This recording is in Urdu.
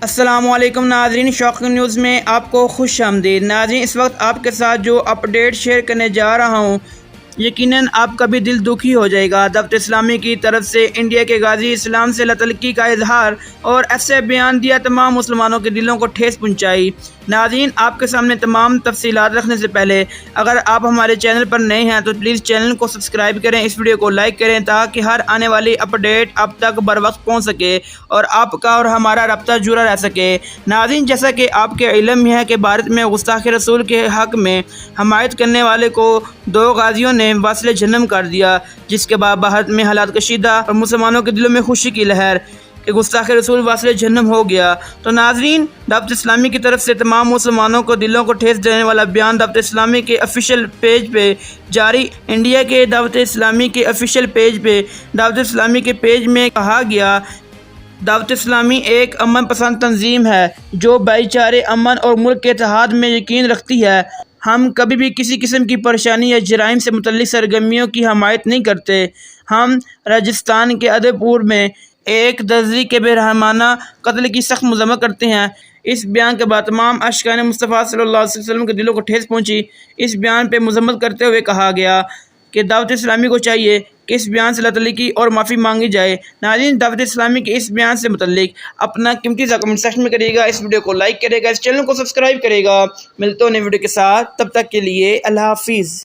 السلام علیکم ناظرین، شوق نیوز میں آپ کو خوش آمدید۔ ناظرین، اس وقت آپ کے ساتھ جو اپڈیٹ شیئر کرنے جا رہا ہوں یقیناً آپ کا بھی دل دکھی ہو جائے گا۔ دعوت اسلامی کی طرف سے انڈیا کے غازی اسلام سے لاتعلقی کا اظہار اور ایسے بیان دیا تمام مسلمانوں کے دلوں کو ٹھیس پہنچائی۔ ناظرین، آپ کے سامنے تمام تفصیلات رکھنے سے پہلے اگر آپ ہمارے چینل پر نئے ہیں تو پلیز چینل کو سبسکرائب کریں، اس ویڈیو کو لائک کریں تاکہ ہر آنے والی اپڈیٹ آپ تک بر وقت پہنچ سکے اور آپ کا اور ہمارا رابطہ جڑا رہ سکے۔ ناظرین، جیسا کہ آپ کے علم میں ہے کہ بھارت میں گستاخ رسول کے حق میں حمایت کرنے والے کو دو غازیوں نے واصل جہنم کر دیا، جس کے بعد بھارت میں حالات کشیدہ اور مسلمانوں کے دلوں میں خوشی کی لہر کہ گستاخ رسول واصل جہنم ہو گیا۔ تو ناظرین، دعوت اسلامی کی طرف سے تمام مسلمانوں کو دلوں کو ٹھیس دینے والا بیان دعوت اسلامی کے آفیشیل پیج پہ جاری۔ انڈیا کے دعوت اسلامی کے آفیشیل پیج پہ دعوت اسلامی کے پیج میں کہا گیا، دعوت اسلامی ایک امن پسند تنظیم ہے جو بھائی چارے، امن اور ملک کے اتحاد میں یقین رکھتی ہے۔ ہم کبھی بھی کسی قسم کی پریشانی یا جرائم سے متعلق سرگرمیوں کی حمایت نہیں کرتے۔ ہم راجستھان کے ادے پور میں ایک درزی کے بے رحمانہ قتل کی سخت مذمت کرتے ہیں۔ اس بیان کے بعد تمام عاشقان مصطفیٰ صلی اللہ علیہ وسلم کے دلوں کو ٹھیس پہنچی۔ اس بیان پہ مذمت کرتے ہوئے کہا گیا کہ دعوت اسلامی کو چاہیے کہ اس بیان سے لاتعلقی اور معافی مانگی جائے۔ ناظرین، دعوت اسلامی کے اس بیان سے متعلق اپنا قیمتی سا کمنٹ سیکشن میں کریے گا، اس ویڈیو کو لائک کرے گا، اس چینل کو سبسکرائب کرے گا۔ ملتے ہیں نئے ویڈیو کے ساتھ، تب تک کے لیے اللہ حافظ۔